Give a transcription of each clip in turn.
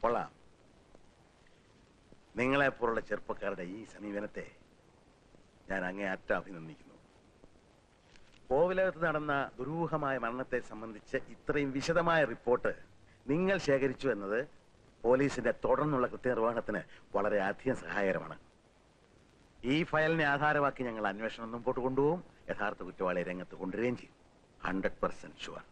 കൊള്ളാം. നിങ്ങളെപ്പോലുള്ള ചെറുപ്പക്കാരുടെ ഈ സമീപനത്തെ ഞാൻ അങ്ങേയറ്റം അഭിനന്ദിക്കുന്നു. കോവിലകത്ത് നടന്ന ദുരൂഹമായ മരണത്തെ സംബന്ധിച്ച് ഇത്രയും വിശദമായ റിപ്പോർട്ട് നിങ്ങൾ ശേഖരിച്ചു എന്നത് പോലീസിന്റെ തുടർന്നുള്ള കൃത്യനിർവഹണത്തിന് വളരെയധികം സഹായകരമാണ്. ഈ ഫയലിനെ ആധാരമാക്കി ഞങ്ങൾ അന്വേഷണം മുമ്പോട്ട് കൊണ്ടുപോകും. യഥാർത്ഥ കുറ്റവാളിയെ രംഗത്ത് കൊണ്ടുവരികയും ചെയ്യും. 100% ഷുവർ.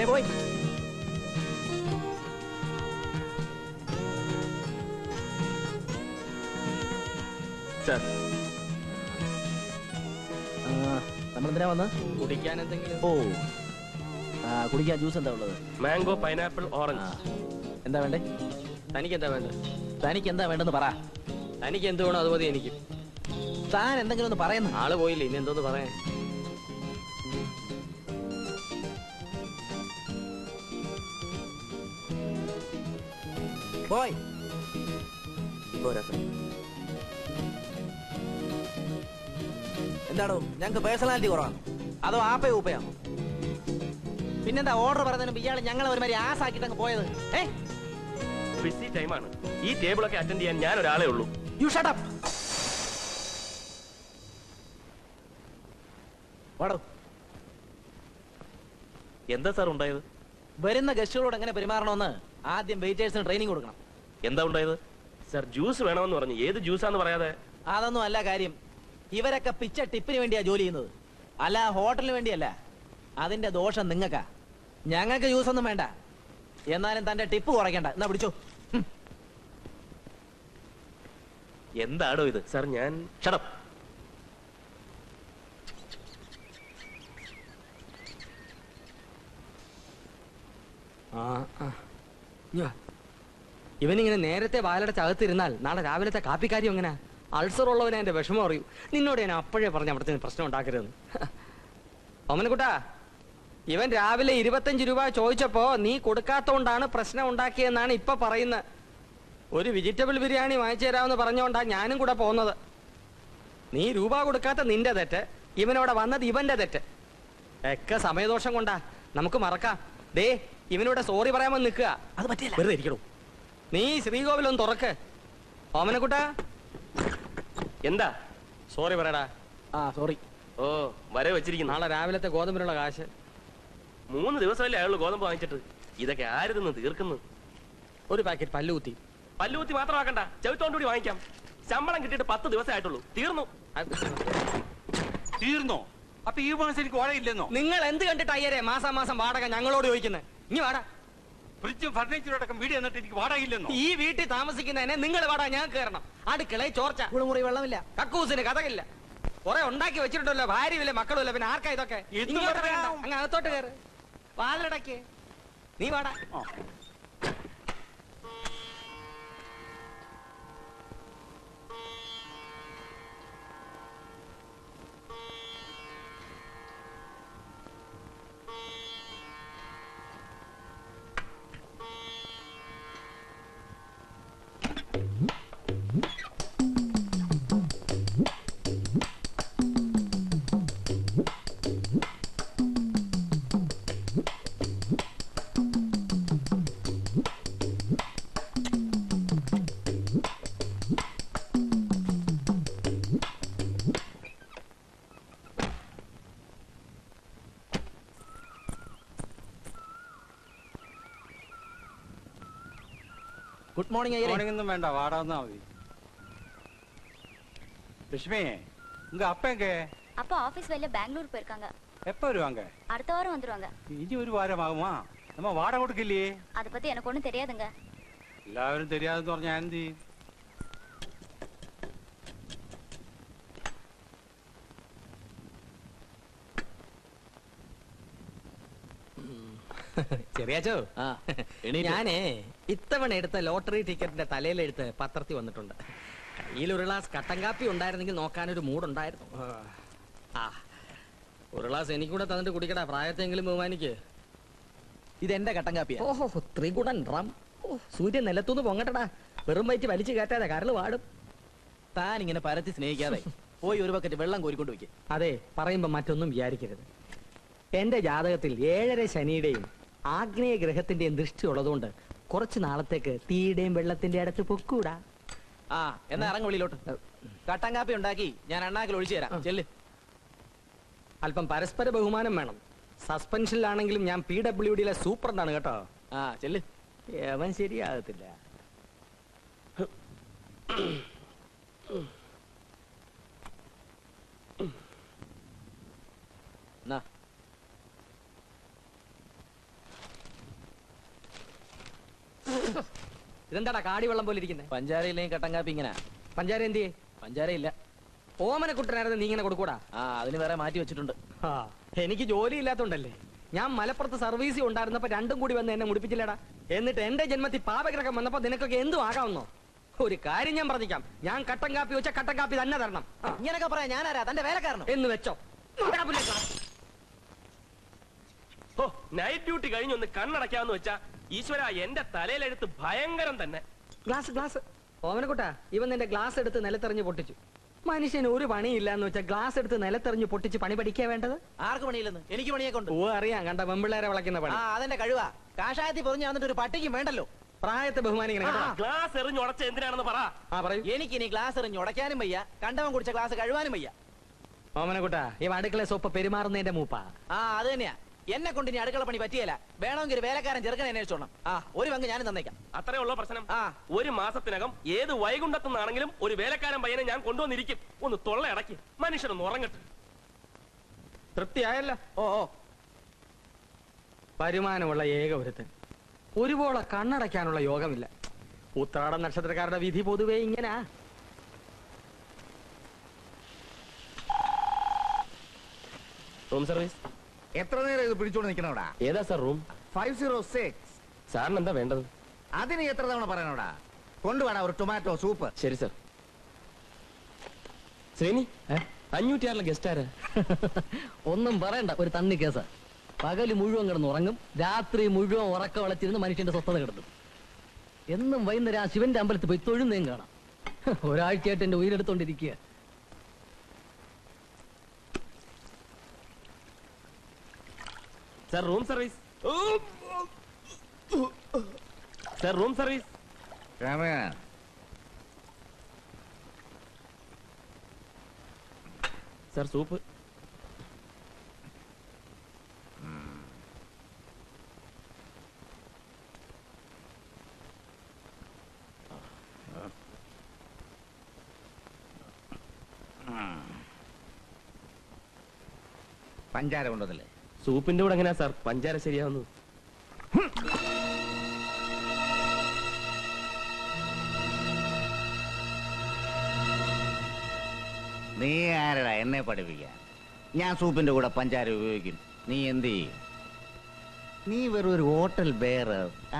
പോയി നമ്മളെന്തിനാ വന്ന് കുടിക്കാൻ എന്തെങ്കിലും? ഓ കുടിക്കാൻ ജ്യൂസ് എന്താ ഉള്ളത്? Mango, pineapple, orange. എന്താ വേണ്ടേ? തനിക്ക് എന്താ വേണ്ടത്? തനിക്ക് എന്താ വേണ്ടെന്ന് പറ. തനിക്ക് എന്ത് വേണോ അത് മതി എനിക്ക്. താൻ എന്തെങ്കിലും ഒന്ന് പറയുന്നു. ആള് പോയില്ലേ, ഇനി എന്തോന്ന് പറയാൻ? പോയി എന്താണോ ഞങ്ങക്ക് പേഴ്സണാലിറ്റി കുറവാണ് അതോ ആപ്പേ ഊപ്പയാണോ? പിന്നെന്താ ഓർഡർ പറഞ്ഞതിന് ഇയാൾ ഞങ്ങളെ ഒരുമാതിരി ആസാക്കിട്ടങ്ങ് പോയത്? ബിസി ടൈമാണ്. ഈ ടേബിളൊക്കെ അറ്റൻഡ് ചെയ്യാൻ ഞാൻ ഒരാളെ ഉള്ളൂ. You shut up. എന്താ സാർ ഉണ്ടായത്? വരുന്ന ഗസ്റ്റുകളോട് എങ്ങനെ പെരുമാറണമെന്ന് ആദ്യം വെയിറ്റേഴ്സിന് ട്രെയിനിങ് കൊടുക്കണം. എന്താ ഉണ്ടായത്? സാർ ജ്യൂസ് വേണമെന്ന് പറഞ്ഞു. ഏത് ജ്യൂസാന്ന് പറയാതെ? അതൊന്നും അല്ല കാര്യം. ഇവരൊക്കെ പിച്ച ടിപ്പിന് വേണ്ടിയാ ജോലി ചെയ്യുന്നത്, അല്ല ഹോട്ടലിന് വേണ്ടിയല്ല. അതിന്റെ ദോഷം നിങ്ങൾക്കാ. ഞങ്ങൾക്ക് ജ്യൂസ് ഒന്നും വേണ്ട. എന്നാലും തന്റെ ടിപ്പ് കുറയ്ക്കണ്ട. എന്നാ പിടിച്ചോ. എന്താടോ ഇത്? സാർ ഞാൻ ഷടപ്പ്. ഇവനിങ്ങനെ നേരത്തെ വാലടച്ചകത്തിരുന്നാൽ നാളെ രാവിലത്തെ കാപ്പിക്കാര്യം എങ്ങനെ? അൾസർ ഉള്ളവനെ എന്റെ വിഷമം അറിയൂ. നിന്നോട് ഞാൻ അപ്പോഴേ പറഞ്ഞ അവിടുത്തെ പ്രശ്നം ഉണ്ടാക്കരുതെന്ന്. ഓമനക്കുട്ടാ, ഇവൻ രാവിലെ 25 രൂപ ചോദിച്ചപ്പോ നീ കൊടുക്കാത്തോണ്ടാണ് പ്രശ്നം ഉണ്ടാക്കിയെന്നാണ് ഇപ്പൊ പറയുന്നത്. ഒരു വെജിറ്റബിൾ ബിരിയാണി വാങ്ങിച്ചു തരാമെന്ന് പറഞ്ഞോണ്ടാ ഞാനും കൂടെ പോകുന്നത്. നീ രൂപ കൊടുക്കാത്ത നിന്റെ തെറ്റ്, ഇവനവിടെ വന്നത് ഇവന്റെ തെറ്റ്. ഒക്കെ സമയദോഷം കൊണ്ടാ. നമുക്ക് മറക്കാം. ദേ ഇവനോട് സോറി പറയാമെന്ന് നിൽക്കുക. അത് പറ്റില്ല. വെറുതെ ഇരിക്കണു. നീ ശ്രീകോവിലൊന്ന് തുറക്ക്. ഓമനക്കുട്ടാ, എന്താ? സോറി പറയടാ. സോറി. ഓ, വരെ വെച്ചിരിക്കുന്നു. നാളെ രാവിലത്തെ ഗോതമ്പിനുള്ള കാശ്. 3 ദിവസമല്ലേ അയാള് ഗോതമ്പ് വാങ്ങിച്ചിട്ട്. ഇതൊക്കെ ആര് തിന്ന് തീർക്കുന്നു? ഒരു പാക്കറ്റ് പല്ലുകുത്തി. പല്ലുകുത്തി മാത്രമാക്കണ്ട, ചെവിത്തോണ്ടുകൂടി വാങ്ങിക്കാം. ശമ്പളം കിട്ടിയിട്ട് 10 ദിവസമേ ആയിട്ടുള്ളൂ. തീർന്നു. തീർന്നോ? അപ്പൊ ഈ മാസം എനിക്ക് വാടകയില്ലെന്നോ? നിങ്ങൾ എന്ത് കണ്ടിട്ട് അയ്യരെ മാസം മാസം വാടക ഞങ്ങളോട് ചോദിക്കുന്നത്? ഇനി വാടാ. ഫ്രിഡ്ജും ഫർണിച്ചറും അടക്കം വീട് എന്നിട്ട് എനിക്ക് വാടകയില്ലെന്നോ? ഈ വീട്ടിൽ താമസിക്കുന്നതിനെ നിങ്ങൾ വാടാ, ഞാൻ കയറണം. അടുക്കളയിൽ ചോർച്ച, കുളിമുറി വെള്ളമില്ല, കക്കൂസിന് കഥകില്ല. കുറെ ഉണ്ടാക്കി വെച്ചിട്ടുണ്ടല്ലോ, ഭാര്യയില്ല മക്കളുമില്ല. പിന്നെ ആർക്കാ ഇതൊക്കെ? ഇങ്ങോട്ട് വേണ്ട, അങ്ങ് അകത്തോട്ട് കയറ്. വാതിലടക്ക്. നീ വാടാ. Good morning അയ്യരെ. മോർണിംഗ് വേണ്ട, വാട വന്നാ മതി. லட்சுமி, உங்க அப்பா எங்க? அப்பா ஆபீஸ் வேலையில பெங்களூர் போயிருக்காங்க. எப்ப வருவாங்க? அடுத்த வாரம் வந்துருவாங்க. இனி ஒரு வாரம் ஆகுமா? நம்ம வாடகை கொடுக்கலையே. அத பத்தி எனக்கு ஒண்ணும் தெரியாதுங்க. എല്ലാവരും தெரியாதுன்னு പറഞ്ഞാ എന്ത് ചെയ്യും? ചെറിയാച്ചോ, ആ, എണീറ്റു. ഞാനേ ഇത്തവണ എടുത്ത ലോട്ടറി ടിക്കറ്റിന്റെ തലയിലെടുത്ത് പത്രത്തിൽ വന്നിട്ടുണ്ട്. കയ്യിൽ ഒരു ഗ്ലാസ് കട്ടൻ കാപ്പി ഉണ്ടായിരുന്നെങ്കിൽ നോക്കാനൊരു മൂടുണ്ടായിരുന്നു. ആ, ഒരു ഗ്ലാസ് എനിക്കൂടെ തന്നിട്ട് കുടിക്കടാ, പ്രായത്തെങ്കിലും ബഹുമാനിക്ക്. ഇതെന്റെ കട്ടൻ കാപ്പിയാ. ഓഹോ, ത്രികുടൻ റം. ഓ, സൂര്യൻ നിലത്തുനിന്ന് പൊങ്ങട്ടടാ, വെറും വയറ്റ് വലിച്ചു കയറ്റാതെ കരള് വാടും. താൻ ഇങ്ങനെ പരത്തി സ്നേഹിക്കാതെ പോയി ഒരു ബക്കറ്റ് വെള്ളം കോരിക്കൊണ്ട് വെക്ക്. അതെ, പറയുമ്പോ മറ്റൊന്നും വിചാരിക്കരുത്. എന്റെ ജാതകത്തിൽ 7:30 ശനിയുടെയും ആഗ്നേയ ഗ്രഹത്തിന്റെയും ദൃഷ്ടി ഉള്ളതുകൊണ്ട് കുറച്ചു നാളത്തേക്ക് തീയുടെയും വെള്ളത്തിന്റെ അടുത്ത് പൊക്കൂടാ. ആ, എന്നാ ഇറങ്ങ വെളിയിലോട്ട്. കട്ടൻ കാപ്പി ഉണ്ടാക്കി ഞാൻ അണ്ണാക്കിൽ ഒഴിച്ചു തരാം. ചെല്ല്. അല്പം പരസ്പര ബഹുമാനം വേണം. സസ്പെൻഷനിലാണെങ്കിലും ഞാൻ PWDയിലെ സൂപ്രണ്ടാണ് കേട്ടോ. ആ, ചെല്ല്. അവൻ ശരിയാകത്തില്ല. എന്നാ ഇതെന്താടാ കാടി വെള്ളം പോലെ ഇരിക്കുന്നത്? പഞ്ചാരയില്ലെങ്കിൽ കട്ടൻ കാപ്പി ഇങ്ങനെ. പഞ്ചാര എന്തിയെ? പഞ്ചാരയില്ല. ഓമനക്കുട്ടനായിരുന്നു നീ ഇങ്ങനെ കൊടുക്കൂടാ. ആ, അതിന് വേറെ മാറ്റി വെച്ചിട്ടുണ്ട്. ആ, എനിക്ക് ജോലി ഇല്ലാത്തോണ്ടല്ലേ. ഞാൻ മലപ്പുറത്ത് സർവീസിൽ ഉണ്ടായിരുന്നപ്പോ രണ്ടും കൂടി വന്ന് എന്നെ മുടിപ്പിച്ചില്ലടാ. എന്നിട്ട് എന്റെ ജന്മത്തിൽ പാപഗ്രഹം വന്നപ്പോ നിനക്കൊക്കെ എന്തും ആകാമെന്നോ? ഒരു കാര്യം ഞാൻ പറഞ്ഞിക്കാം, ഞാൻ കട്ടൻ കാപ്പി വെച്ച കട്ടൻ കാപ്പി തന്നെ തരണം. ഇങ്ങനൊക്കെ പറയാം ഞാനാരാ? തന്റെ വേലക്കാരനോ? എന്ന് വെച്ചോ. ഓ, നൈറ്റ് ഡ്യൂട്ടി കഴിഞ്ഞൊന്ന് കണ്ണടക്കാന്ന് വെച്ചാ ഈശ്വര, എന്റെ തലയിലെടുത്ത് ഭയങ്കരം തന്നെ. Glass glass. ഓമനക്കുട്ടാ, ഇവൻ നിന്റെ ഗ്ലാസ് എടുത്ത് നിലത്തെറിഞ്ഞ് പൊട്ടിച്ചു. മനുഷ്യന് ഒരു പണിയില്ല എന്ന് വെച്ചാൽ ഗ്ലാസ് എടുത്ത് നിലത്തെറിഞ്ഞ് പൊട്ടിച്ച് പണി പഠിക്കാ വേണ്ടത്. ആർക്ക് പണിയില്ലെന്ന്? എനിക്ക് പണിയൊക്കെ ഉണ്ട്. ഓ, അറിയാം, കണ്ട വെമ്പിള്ളേരെ വിളക്കുന്ന പണി. ആ, അതെന്റെ കഴിവാ. കാഷായത്തിൽ പൊറിഞ്ഞ് വന്നിട്ട് ഒരു പട്ടിക്കും വേണ്ടല്ലോ. പ്രായത്തെ ബഹുമാനിക്കണം കേട്ടോ. ഗ്ലാസ് എറിഞ്ഞുടച്ച എന്തിനാണെന്ന് പറ. ആ, പറയൂ. എനിക്ക് ഇനി ഗ്ലാസ് എറിഞ്ഞ് ഉടയ്ക്കാനും വയ്യ, കണ്ടവൻ കുടിച്ച ഗ്ലാസ് കഴുവാനും വയ്യ. ഓമനക്കുട്ടാ, ഇവ അടുക്കള സോപ്പ് പെരുമാറുന്നതിന്റെ മൂപ്പാ. ആ, അത് തന്നെയാ. എന്നെ കൊണ്ട് ഇനി അടുക്കള പണി പറ്റിയല്ല. വേണമെങ്കിൽ ഒരു വേലക്കാരൻ ചെറുക്കനെ അന്വേഷിച്ചോണം. ആ, ഒരു പങ്ക് ഞാനും തന്നേക്കാം. അത്രേ ഉള്ള പ്രശ്നം. ആ, ഒരു മാസത്തിനകം ഏത് വൈകുണ്ഠത്തുനിന്നാണെങ്കിലും ഒരു വേലക്കാരൻ പയ്യനെ ഞാൻ കൊണ്ടുവന്നിരിക്കും. ഒന്ന് തൊള്ള അടക്കി മനുഷ്യനൊന്ന് ഉറങ്ങട്ടെ. തൃപ്തിയായല്ലോ. ഓ ഓ, വരുമാനമുള്ള ഏക ഒരുത്തൻ. ഒരുപോലെ കണ്ണടയ്ക്കാനുള്ള യോഗമില്ല. ഉത്രാട നക്ഷത്രക്കാരുടെ വിധി പൊതുവേ ഇങ്ങനാ. Room service. എത്ര നേരം ഇത് പിടിച്ചോണ്ട് നിൽക്കണോടാ? ഏതാ സാർ റൂം? 506. സാറിന് എന്താ വേണ്ടത്? അതിന് എത്ര തവണ പറയണോടാ? കൊണ്ടുവേടാ ഒരു ടൊമാറ്റോ സൂപ്പ്. ശരി സാർ. ശ്രീനി, 506 ഗസ്റ്റ് ആരാ? ഒന്നും പറയണ്ട, ഒരു തണ്ണി കേസാ. പകല് മുഴുവൻ കിടന്ന് ഉറങ്ങും, രാത്രി മുഴുവൻ ഉറക്ക വളച്ചിരുന്ന് മനുഷ്യന്റെ സ്വസ്ഥത കിടത്തും. എന്നും വൈകുന്നേരം ആ ശിവന്റെ അമ്പലത്തിൽ പോയി തൊഴുന്നേം കാണാം. ഒരാഴ്ചയായിട്ട് എന്റെ ഉയരെടുത്തോണ്ടിരിക്കുക. Sir room service. Sir room service. Sir soup. പഞ്ചാര കൊണ്ടുവന്നല്ലേ? സൂപ്പിന്റെ കൂടെ എങ്ങനെയാ സാർ പഞ്ചാര ശരിയാവുന്നു? നീ ആരടാ എന്നെ പഠിപ്പിക്കാൻ? ഞാൻ സൂപ്പിന്റെ കൂടെ പഞ്ചാര ഉപയോഗിക്കും. നീ എന്ത് ചെയ്യും? നീ വെറും ഒരു ഹോട്ടൽ ബെയർ.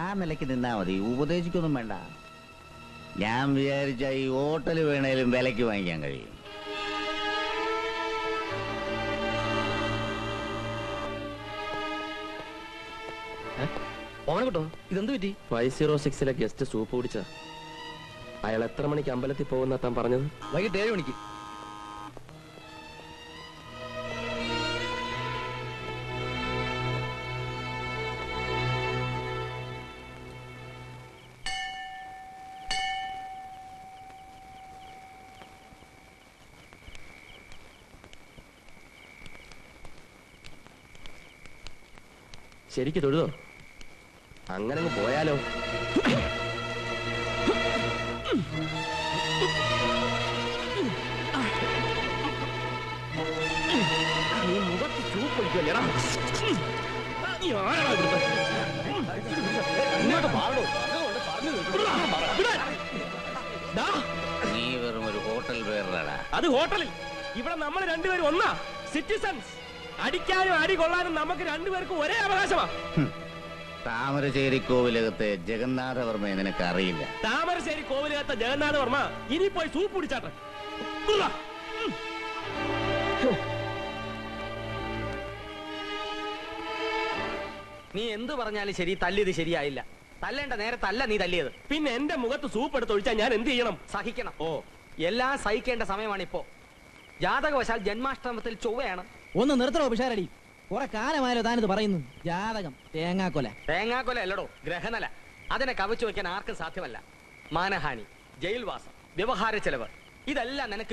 ആ നിലയ്ക്ക് നിന്നാ മതി, ഉപദേശിക്കൊന്നും വേണ്ട. ഞാൻ വിചാരിച്ച ഈ ഹോട്ടൽ വേണേലും വിലയ്ക്ക് വാങ്ങിക്കാൻ കഴിയും. ഓമനക്കുട്ടോ, ഇതെന്ത് പറ്റി? 506 ഗസ്റ്റ് സൂപ്പ് കുടിച്ച അയാൾ എത്ര മണിക്ക് അമ്പലത്തിൽ പോകുന്ന താൻ പറഞ്ഞത്? വൈകിട്ട് 7 മണിക്ക്. ശരിക്ക് തൊഴുതോ? അങ്ങനെ പോയാലോ? വിളിക്കുമല്ലേടാ നീ ആരാടാ ഇവിടുത്തെ ഇങ്ങോട്ട് മാറണോ നീ വെറും ഒരു ഹോട്ടൽ ബെയറാടാ. അത് ഹോട്ടലിൽ ഇവിടെ നമ്മൾ രണ്ടുപേരും ഒന്നാ സിറ്റിസൺസ് അടിക്കാനും അടി കൊള്ളാനും നമുക്ക് രണ്ടുപേർക്കും ഒരേ അവകാശമാ താമരശ്ശേരി കോവിലകത്തെ ജഗന്നാഥവർമ്മയെ നിനക്ക് അറിയില്ല. താമരശ്ശേരി കോവിലകത്തെ ജഗന്നാഥ വർമ്മ ഇനി പോയി സൂപ്പ് കുടിച്ചാട്ടെ നീ എന്ത് പറഞ്ഞാലും ശരി, തല്ലിയത് ശരിയായില്ല. തല്ലേണ്ട നേരത്തല്ല നീ തല്ലിയത്. പിന്നെ എന്റെ മുഖത്ത് സൂപ്പ് എടുത്ത് ഒഴിച്ചാൽ ഞാൻ എന്ത് ചെയ്യണം? സഹിക്കണം. എല്ലാം സഹിക്കേണ്ട സമയമാണിപ്പോ. ജാതകവശാൽ ജന്മാഷ്ടമത്തിൽ ചൊവ്വയാണ്. ഒന്ന് നിർത്തണോ പിഷാരടി? കുറെ കാലമായാലോ താനിത് പറയുന്നു. ജാതകം തേങ്ങാക്കൊല. തേങ്ങാക്കൊല അല്ലടോ, ഗ്രഹനല. അതിനെ കവച്ചു വെക്കാൻ ആർക്കും സാധ്യമല്ല. മാനഹാനി, ജയിൽവാസം, വ്യവഹാര ചെലവ്, ഇതെല്ലാം നിനക്ക്